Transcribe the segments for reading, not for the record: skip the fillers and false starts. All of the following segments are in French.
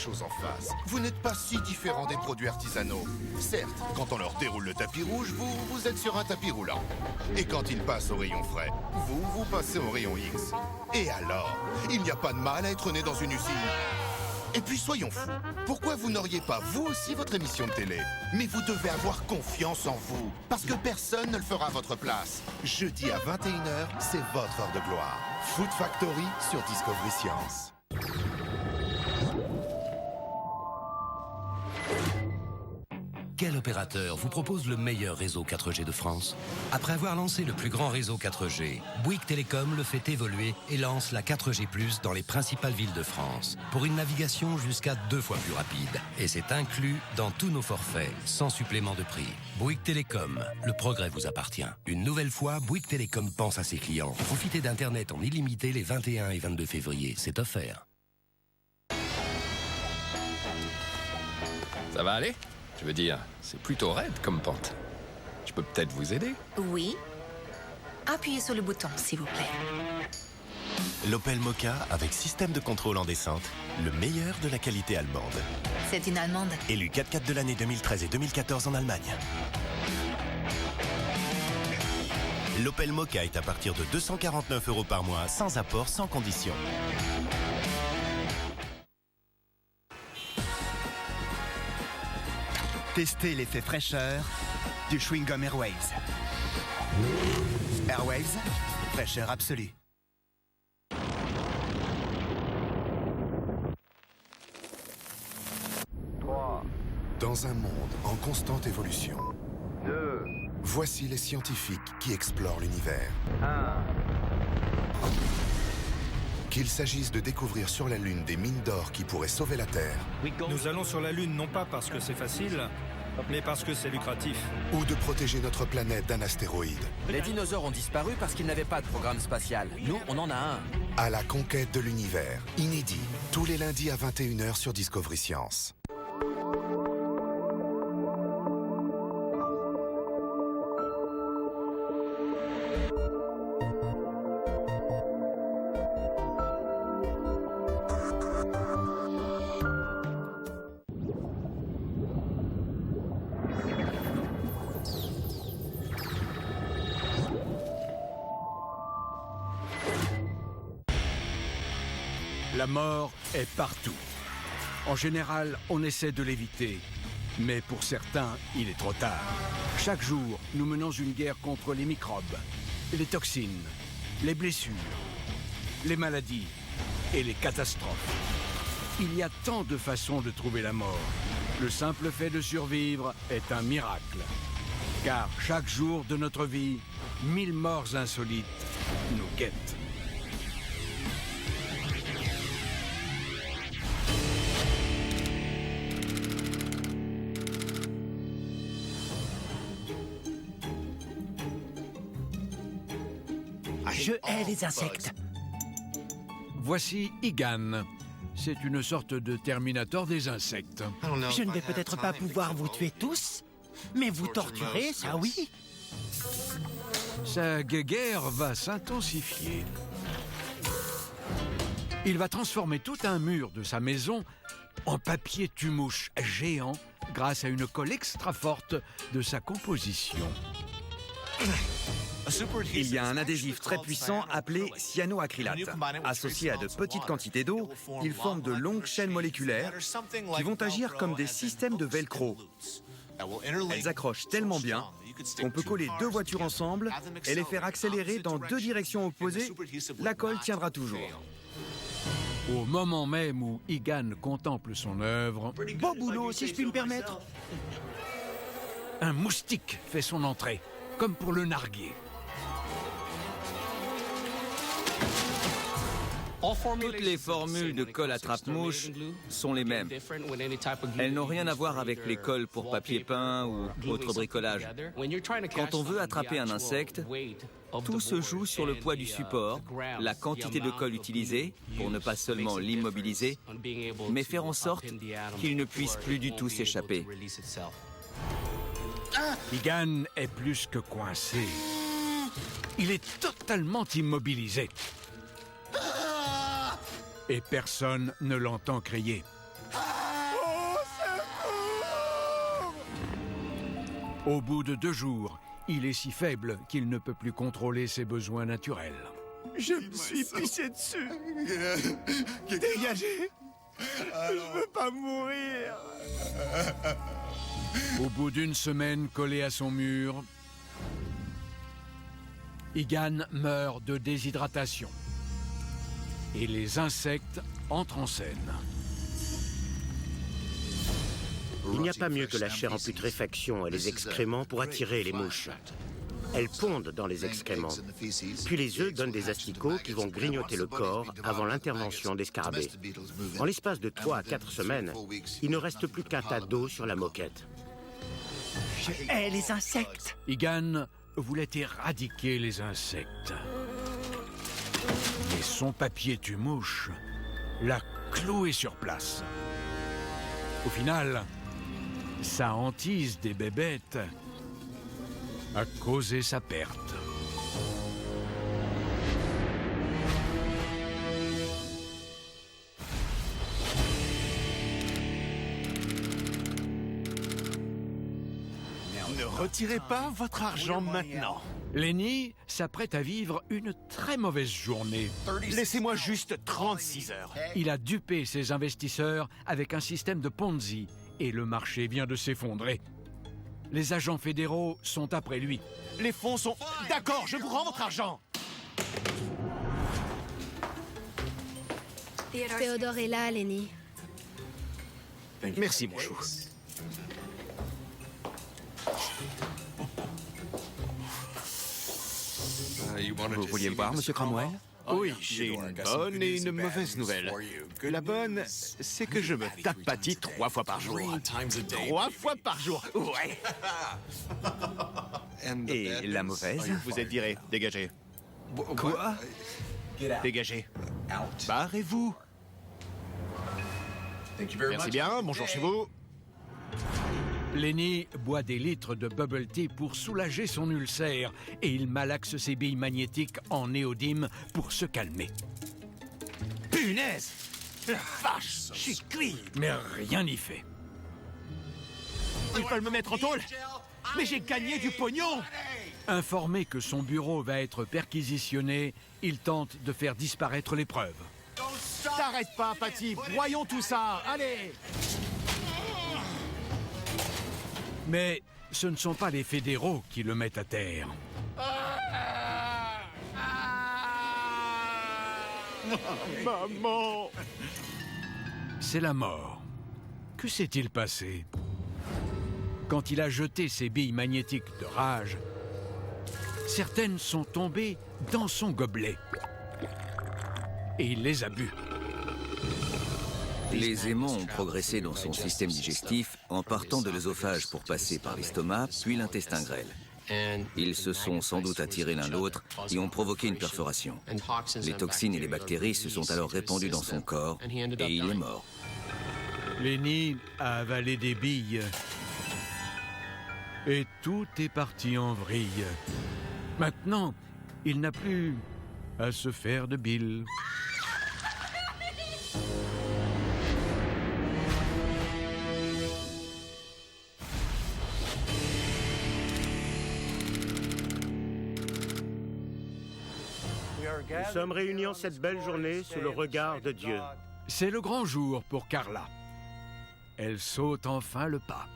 chose en face. Vous n'êtes pas si différent des produits artisanaux. Certes, quand on leur déroule le tapis rouge, vous êtes sur un tapis roulant. Et quand ils passent au rayon frais, vous passez au rayon X. Et alors, il n'y a pas de mal à être né dans une usine. Et puis soyons fous, pourquoi vous n'auriez pas vous aussi votre émission de télé? Mais vous devez avoir confiance en vous, parce que personne ne le fera à votre place. Jeudi à 21h, c'est votre heure de gloire. Food Factory sur Discovery Science. Quel opérateur vous propose le meilleur réseau 4G de France? Après avoir lancé le plus grand réseau 4G, Bouygues Télécom le fait évoluer et lance la 4G+ dans les principales villes de France, pour une navigation jusqu'à 2 fois plus rapide. Et c'est inclus dans tous nos forfaits, sans supplément de prix. Bouygues Télécom, le progrès vous appartient. Une nouvelle fois, Bouygues Télécom pense à ses clients. Profitez d'Internet en illimité les 21 et 22 février, c'est offert. Ça va aller? Je veux dire, c'est plutôt raide comme pente. Je peux peut-être vous aider? Oui. Appuyez sur le bouton, s'il vous plaît. L'Opel Mokka avec système de contrôle en descente, le meilleur de la qualité allemande. C'est une Allemande. Élu 4x4 de l'année 2013 et 2014 en Allemagne. L'Opel Mokka est à partir de 249 € par mois, sans apport, sans condition. Testez l'effet fraîcheur du chewing-gum Airwaves. Airwaves, fraîcheur absolue. Dans un monde en constante évolution, voici les scientifiques qui explorent l'univers. Qu'il s'agisse de découvrir sur la Lune des mines d'or qui pourraient sauver la Terre, Nous allons sur la Lune non pas parce que c'est facile, mais parce que c'est lucratif. ou de protéger notre planète d'un astéroïde. Les dinosaures ont disparu parce qu'ils n'avaient pas de programme spatial. Nous, on en a un. À la conquête de l'univers, inédit, tous les lundis à 21h sur Discovery Science. La mort est partout. En général, on essaie de l'éviter. Mais pour certains, il est trop tard. Chaque jour, nous menons une guerre contre les microbes, les toxines, les blessures, les maladies et les catastrophes. Il y a tant de façons de trouver la mort. Le simple fait de survivre est un miracle. Car chaque jour de notre vie, 1000 morts insolites nous guettent. Je hais les insectes. Voici Igan. C'est une sorte de Terminator des insectes. Je ne vais peut-être pas pouvoir vous tuer tous, mais vous torturer, ça oui. Sa guéguerre va s'intensifier. Il va transformer tout un mur de sa maison en papier tue-mouche géant grâce à une colle extra forte de sa composition. Il y a un adhésif très puissant appelé cyanoacrylate. Associé à de petites quantités d'eau, il forme de longues chaînes moléculaires qui vont agir comme des systèmes de velcro. Elles accrochent tellement bien qu'on peut coller 2 voitures ensemble et les faire accélérer dans 2 directions opposées. La colle tiendra toujours. Au moment même où Igan contemple son œuvre, Beau boulot, si je puis me permettre. un moustique fait son entrée, comme pour le narguer. Toutes les formules de colle à trappe-mouche sont les mêmes. Elles n'ont rien à voir avec les colles pour papier peint ou autre bricolage. Quand on veut attraper un insecte, tout se joue sur le poids du support, la quantité de colle utilisée, pour ne pas seulement l'immobiliser, mais faire en sorte qu'il ne puisse plus du tout s'échapper. Igan est plus que coincé. Il est totalement immobilisé. Et personne ne l'entend crier. Au bout de 2 jours, il est si faible qu'il ne peut plus contrôler ses besoins naturels. Je me suis pissé dessus. Dégagez. Je veux pas mourir. Au bout d'1 semaine collé à son mur, Egan meurt de déshydratation. Et les insectes entrent en scène. Il n'y a pas mieux que la chair en putréfaction et les excréments pour attirer les mouches. Elles pondent dans les excréments. Puis les œufs donnent des asticots qui vont grignoter le corps avant l'intervention des scarabées. En l'espace de 3 à 4 semaines, il ne reste plus qu'un tas d'eau sur la moquette. Je hais les insectes. Egan voulait éradiquer les insectes. Mais son papier tue-mouche l'a cloué sur place. Au final, sa hantise des bébêtes a causé sa perte. Ne retirez pas votre argent maintenant. Lenny s'apprête à vivre une très mauvaise journée. Laissez-moi juste 36 heures. Il a dupé ses investisseurs avec un système de Ponzi et le marché vient de s'effondrer. Les agents fédéraux sont après lui. Les fonds sont... D'accord, je vous rends votre argent. Théodore est là, Lenny. Merci, mon chou. Vous vouliez me voir, Monsieur Cromwell? Oui, j'ai une bonne et une mauvaise nouvelle. La bonne, c'est que je me tape Patty 3 fois par jour. 3 fois par jour, ouais. Et la mauvaise? Vous êtes viré, dégagez. Quoi? Dégagez. Barrez-vous. Merci bien, bonjour chez vous. Lenny boit des litres de bubble tea pour soulager son ulcère et il malaxe ses billes magnétiques en néodyme pour se calmer. Punaise! La vache, je suis cuit. Mais rien n'y fait. Ils veulent me mettre en tôle? Mais j'ai gagné du pognon! Informé que son bureau va être perquisitionné, il tente de faire disparaître les preuves. T'arrêtes pas, Patty, voyons tout ça, allez! Mais ce ne sont pas les fédéraux qui le mettent à terre. Maman! C'est la mort. Que s'est-il passé? Quand il a jeté ses billes magnétiques de rage, certaines sont tombées dans son gobelet. Et il les a bues. Les aimants ont progressé dans son système digestif en partant de l'œsophage pour passer par l'estomac, puis l'intestin grêle. Ils se sont sans doute attirés l'un l'autre et ont provoqué une perforation. Les toxines et les bactéries se sont alors répandues dans son corps et il est mort. Lenny a avalé des billes et tout est parti en vrille. Maintenant, il n'a plus à se faire de bile. Nous sommes réunis en cette belle journée sous le regard de Dieu. C'est le grand jour pour Carla. Elle saute enfin le pas.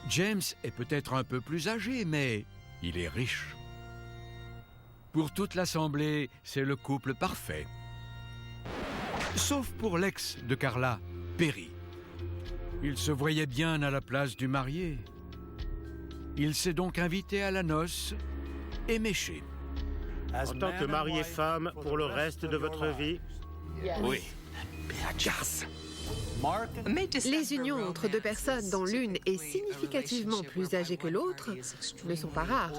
James est peut-être un peu plus âgé, mais il est riche. Pour toute l'assemblée, c'est le couple parfait. Sauf pour l'ex de Carla, Perry. Il se voyait bien à la place du marié. Il s'est donc invité à la noce et méché. En tant que mari et femme pour le reste de votre vie? Oui. Les unions entre 2 personnes dont l'une est significativement plus âgée que l'autre ne sont pas rares.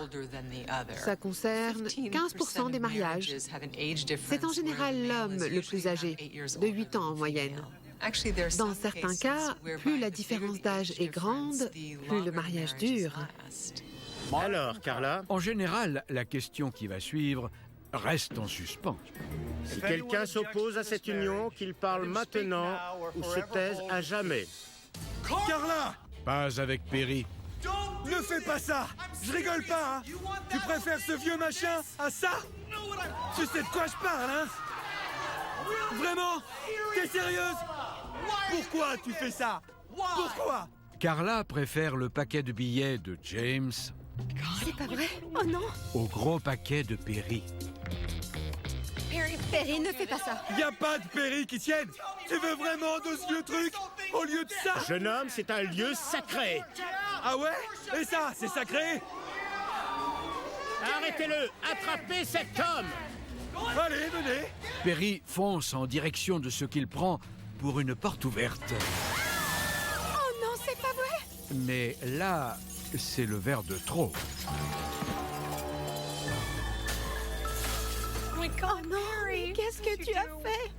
Ça concerne 15% des mariages. C'est en général l'homme le plus âgé, de 8 ans en moyenne. Dans certains cas, plus la différence d'âge est grande, plus le mariage dure. Alors, Carla? En général, la question qui va suivre reste en suspens. Si quelqu'un s'oppose à cette union, qu'il parle maintenant ou se taise à jamais. Carla! Pas avec Perry. Ne fais pas ça! Je rigole pas, hein! Tu préfères ce vieux machin à ça? Tu sais de quoi je parle, hein? Vraiment? T'es sérieuse? Pourquoi tu fais ça? Pourquoi? Carla préfère le paquet de billets de James C'est pas vrai? Oh non! au gros paquet de Perry. Perry, ne fais pas ça! Y a pas de Perry qui tienne! Tu veux vraiment de ce vieux truc au lieu de ça? Jeune homme, c'est un lieu sacré. Ah ouais? Et ça, c'est sacré? Arrêtez-le! Attrapez cet homme! Allez, venez! Perry fonce en direction de ce qu'il prend pour une porte ouverte. Oh non, c'est pas vrai! Mais là, c'est le verre de trop. Oh non, mais qu'est-ce que tu as fait?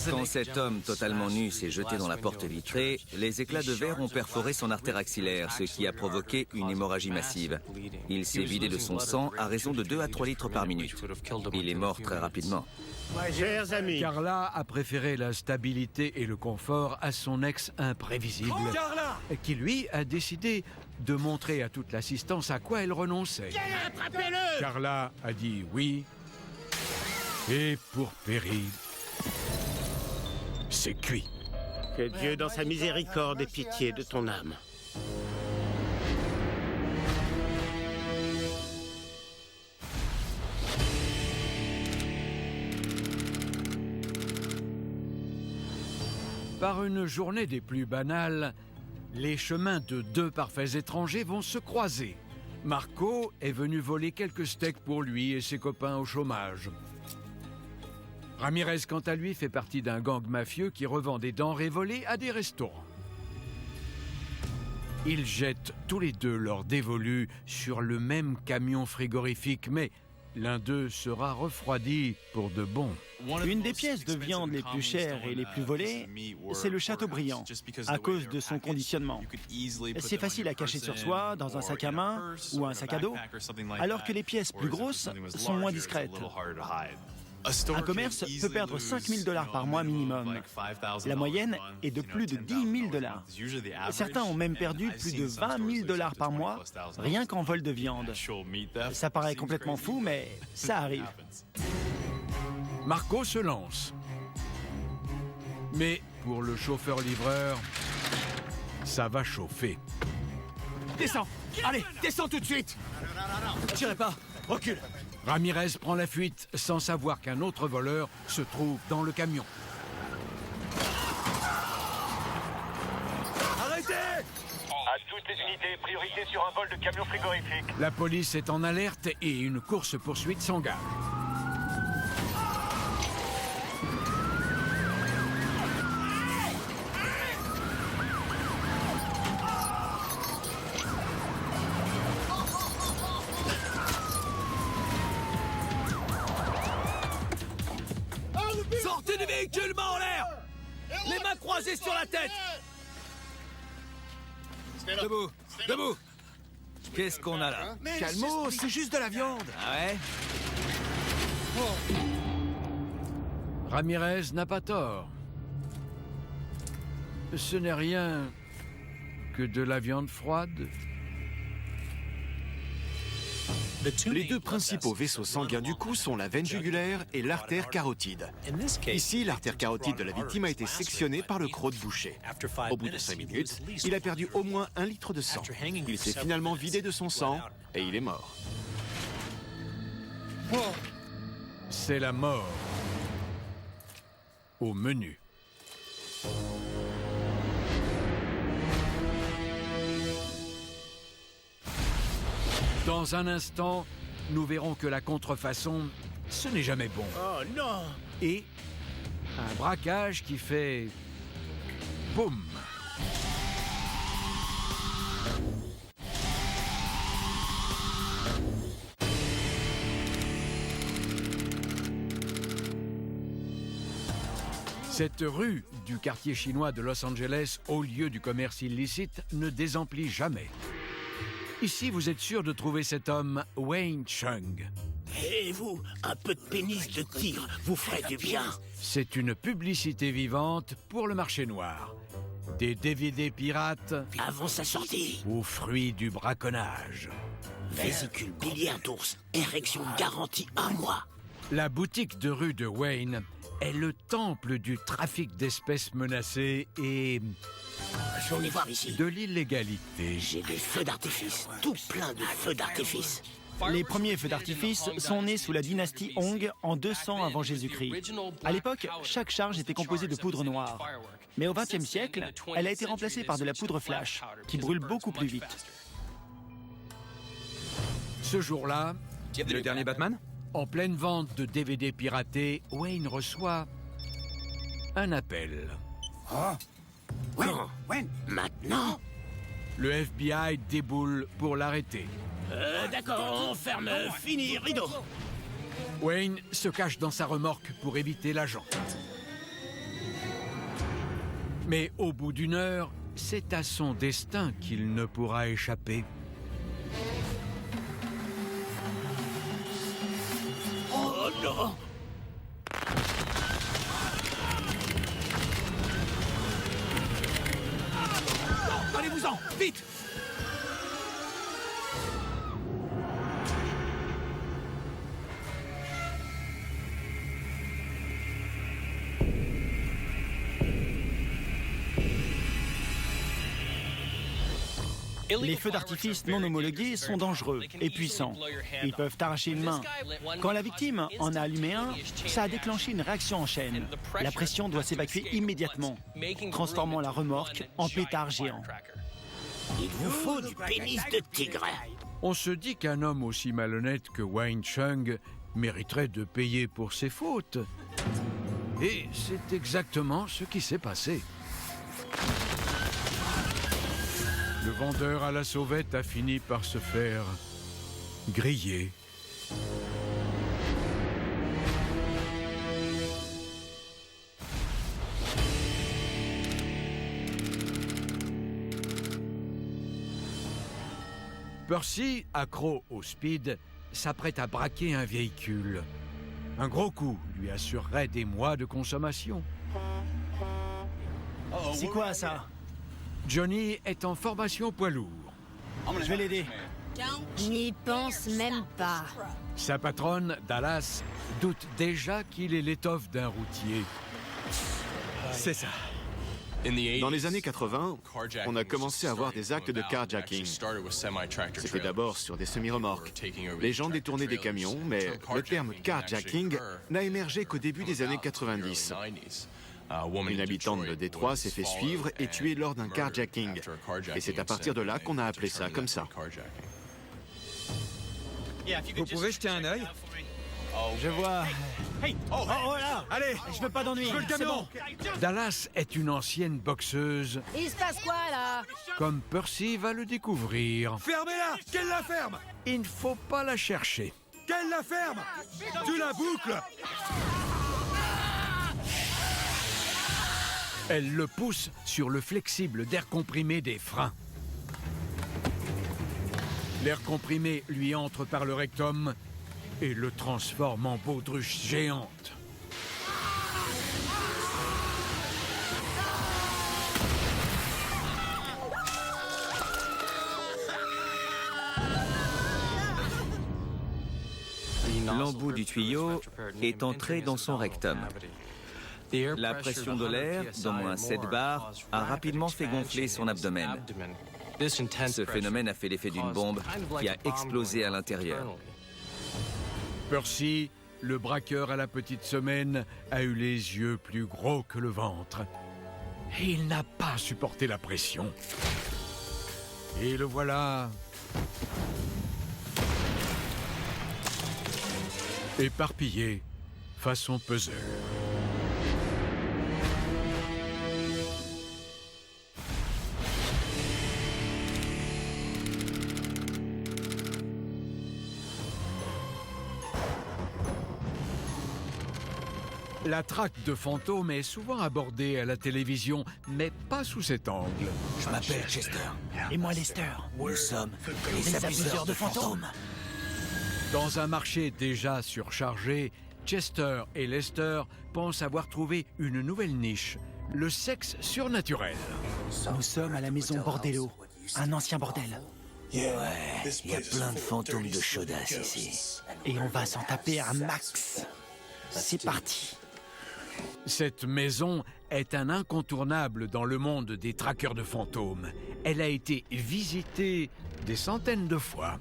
Quand cet homme totalement nu s'est jeté dans la porte vitrée, les éclats de verre ont perforé son artère axillaire, ce qui a provoqué une hémorragie massive. Il s'est vidé de son sang à raison de 2 à 3 litres par minute. Il est mort très rapidement. Chers amis, Carla a préféré la stabilité et le confort à son ex imprévisible, qui lui a décidé de montrer à toute l'assistance à quoi elle renonçait. attrapez-le! Carla a dit oui, et pour Perry, c'est cuit. Que Dieu dans sa miséricorde ait pitié de ton âme. Par une journée des plus banales, les chemins de 2 parfaits étrangers vont se croiser. Marco est venu voler quelques steaks pour lui et ses copains au chômage. Ramirez, quant à lui, fait partie d'un gang mafieux qui revend des denrées volées à des restaurants. Ils jettent tous les deux leur dévolu sur le même camion frigorifique, mais l'un d'eux sera refroidi pour de bon. Une des pièces de viande les plus chères et les plus volées, c'est le Chateaubriand, à cause de son conditionnement. C'est facile à cacher sur soi, dans un sac à main ou un sac à dos, alors que les pièces plus grosses sont moins discrètes. Un commerce peut perdre $5 000 par mois minimum. La moyenne est de plus de $10 000. Certains ont même perdu plus de $20 000 par mois, rien qu'en vol de viande. Ça paraît complètement fou, mais ça arrive. Marco se lance. Mais pour le chauffeur-livreur, ça va chauffer. Descends! Allez, descends tout de suite! Tirez pas! Recule! Ramirez prend la fuite sans savoir qu'un autre voleur se trouve dans le camion. Arrêtez! À toutes les unités, priorité sur un vol de camion frigorifique. La police est en alerte et une course-poursuite s'engage. Sortez du véhicule, main en l'air! Les mains croisées sur la tête! Debout! Debout! Qu'est-ce qu'on a là? Calmos, c'est juste de la viande! Ah ouais? Ramirez n'a pas tort. Ce n'est rien que de la viande froide. Les 2 principaux vaisseaux sanguins du cou sont la veine jugulaire et l'artère carotide. Ici, l'artère carotide de la victime a été sectionnée par le croc de boucher. Au bout de 5 minutes, il a perdu au moins 1 litre de sang. Il s'est finalement vidé de son sang et il est mort. C'est la mort au menu. Dans un instant, nous verrons que la contrefaçon, ce n'est jamais bon. Oh non! Et un braquage qui fait... boum! Cette rue du quartier chinois de Los Angeles, au lieu du commerce illicite, ne désemplit jamais. Ici, vous êtes sûr de trouver cet homme, Wayne Chung. Et vous, un peu de pénis de tigre vous ferait du bien. C'est une publicité vivante pour le marché noir. Des DVD pirates Avant sa sortie. aux fruits du braconnage. Vésicule biliaire d'ours. Érection garantie 1 mois. La boutique de rue de Wayne est le temple du trafic d'espèces menacées et Venez voir ici. de l'illégalité. J'ai des feux d'artifice. Tout plein de feux d'artifice. Les premiers feux d'artifice sont nés sous la dynastie Hong en 200 avant Jésus-Christ. À l'époque, chaque charge était composée de poudre noire. Mais au XXe siècle, elle a été remplacée par de la poudre flash, qui brûle beaucoup plus vite. Ce jour-là, Le dernier Batman? en pleine vente de DVD piratés, Wayne reçoit un appel. Maintenant? Le FBI déboule pour l'arrêter. D'accord, on ferme. Fini, rideau. Wayne se cache dans sa remorque pour éviter l'agent. Mais au bout d'une heure, c'est à son destin qu'il ne pourra échapper. Oh non! Allez-vous-en, vite! Les feux d'artifice non homologués sont dangereux et puissants. Ils peuvent arracher une main. Quand la victime en a allumé un, ça a déclenché une réaction en chaîne. La pression doit s'évacuer immédiatement, transformant la remorque en pétard géant. Il vous faut du pénis de tigre. On se dit qu'un homme aussi malhonnête que Wayne Chung mériterait de payer pour ses fautes. Et c'est exactement ce qui s'est passé. Le vendeur à la sauvette a fini par se faire griller. Percy, accro au speed, s'apprête à braquer un véhicule. Un gros coup lui assurerait des mois de consommation. C'est quoi ça? Johnny est en formation poids lourd. Je vais l'aider. N'y pense même pas. Sa patronne, Dallas, doute déjà qu'il est l'étoffe d'un routier. C'est ça. Dans les années 80, on a commencé à avoir des actes de carjacking. C'était d'abord sur des semi-remorques. Les gens détournaient des camions, mais le terme carjacking n'a émergé qu'au début des années 90. Une habitante de Détroit s'est fait suivre et tuer lors d'un carjacking. Et c'est à partir de là qu'on a appelé ça comme ça. Vous pouvez jeter un œil? Je vois. Oh là! Allez, je veux pas d'ennui. C'est bon. Dallas est une ancienne boxeuse, Il se passe quoi là? comme Percy va le découvrir. Fermez-la! Qu'elle la ferme! Il ne faut pas la chercher. Qu'elle la ferme! Tu la boucles! Elle le pousse sur le flexible d'air comprimé des freins. L'air comprimé lui entre par le rectum et le transforme en baudruche géante. L'embout du tuyau est entré dans son rectum. La pression de l'air, d'au moins 7 bars, a rapidement fait gonfler son abdomen. Ce phénomène a fait l'effet d'une bombe qui a explosé à l'intérieur. Percy, le braqueur à la petite semaine, a eu les yeux plus gros que le ventre. Et il n'a pas supporté la pression. Et le voilà... éparpillé, façon peseur. La traque de fantômes est souvent abordée à la télévision, mais pas sous cet angle. Je m'appelle Chester. Et moi, Lester. Nous sommes Les abuseurs de fantômes. Dans un marché déjà surchargé, Chester et Lester pensent avoir trouvé une nouvelle niche, le sexe surnaturel. Nous sommes à la maison Bordello, un ancien bordel. Ouais, il y a plein de fantômes de chaudasse ici. Et on va s'en taper un max. C'est parti. Cette maison est un incontournable dans le monde des traqueurs de fantômes. Elle a été visitée des centaines de fois.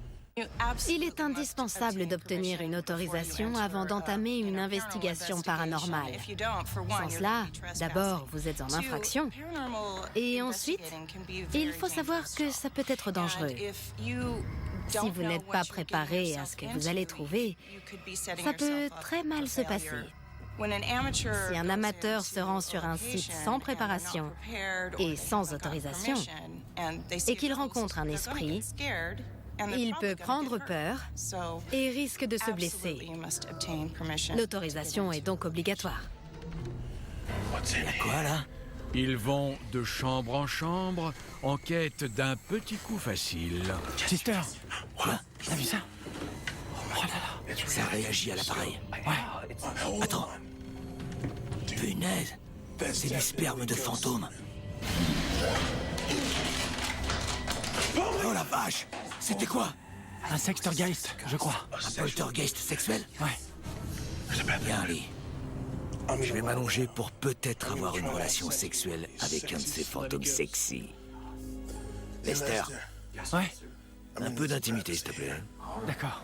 Il est indispensable d'obtenir une autorisation avant d'entamer une investigation paranormale. Sans cela, d'abord, vous êtes en infraction. Et ensuite, il faut savoir que ça peut être dangereux. Si vous n'êtes pas préparé à ce que vous allez trouver, ça peut très mal se passer. Si un amateur se rend sur un site sans préparation et sans autorisation, et qu'il rencontre un esprit, il peut prendre peur et risque de se blesser. L'autorisation est donc obligatoire. Il y a quoi, là? Ils vont de chambre en chambre en quête d'un petit coup facile. Chester, Quoi? t'as vu ça? Oh là là, ça réagit à l'appareil. Ouais. Attends. Punaise, c'est du sperme de fantôme. Oh la vache! C'était quoi? Un sextergeist, je crois. Un poltergeist sexuel? Ouais. Bien, Ali. Je vais m'allonger pour peut-être avoir une relation sexuelle avec un de ces fantômes sexy. Lester. Ouais. Un peu d'intimité, s'il te plaît. D'accord.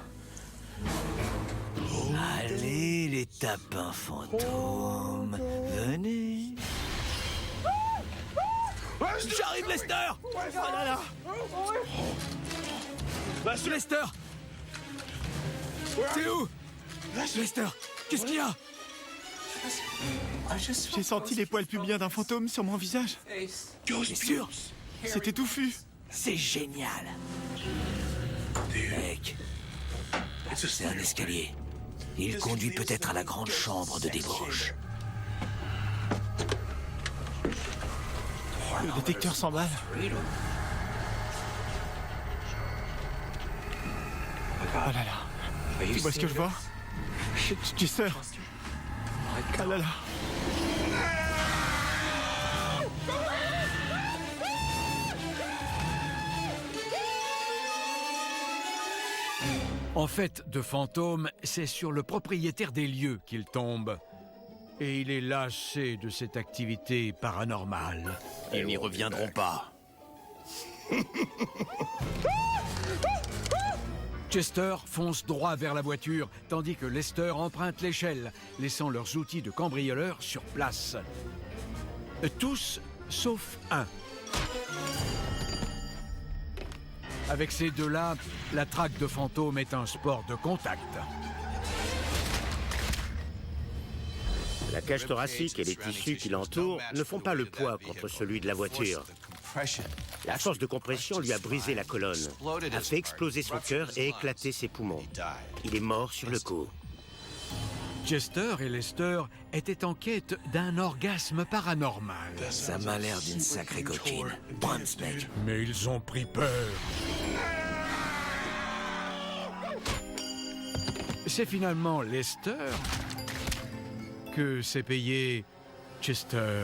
Allez, les tapins fantômes. Venez. J'arrive, Lester! Oh là là! Lester! T'es où? Lester, qu'est-ce qu'il y a? J'ai senti les poils pubiens d'un fantôme sur mon visage. T'es sûr? C'était touffu. C'est génial. Mec, c'est un escalier. Il conduit peut-être à la grande chambre de débauche. Le détecteur s'emballe. Oh là là. Tu vois ce que je vois? Chester. Oh là là. En fait, de fantômes, c'est sur le propriétaire des lieux qu'il tombe. Et il est lassé de cette activité paranormale. Ils n'y reviendront pas. Chester fonce droit vers la voiture, tandis que Lester emprunte l'échelle, laissant leurs outils de cambrioleur sur place. Tous, sauf un. Avec ces deux-là, la traque de fantômes est un sport de contact. La cage thoracique et les tissus qui l'entourent ne font pas le poids contre celui de la voiture. La force de compression lui a brisé la colonne, a fait exploser son cœur et éclaté ses poumons. Il est mort sur le coup. Chester et Lester étaient en quête d'un orgasme paranormal. Ça m'a l'air d'une sacrée coquine. Bonne mec. Mais ils ont pris peur. C'est finalement Lester que s'est payé Chester.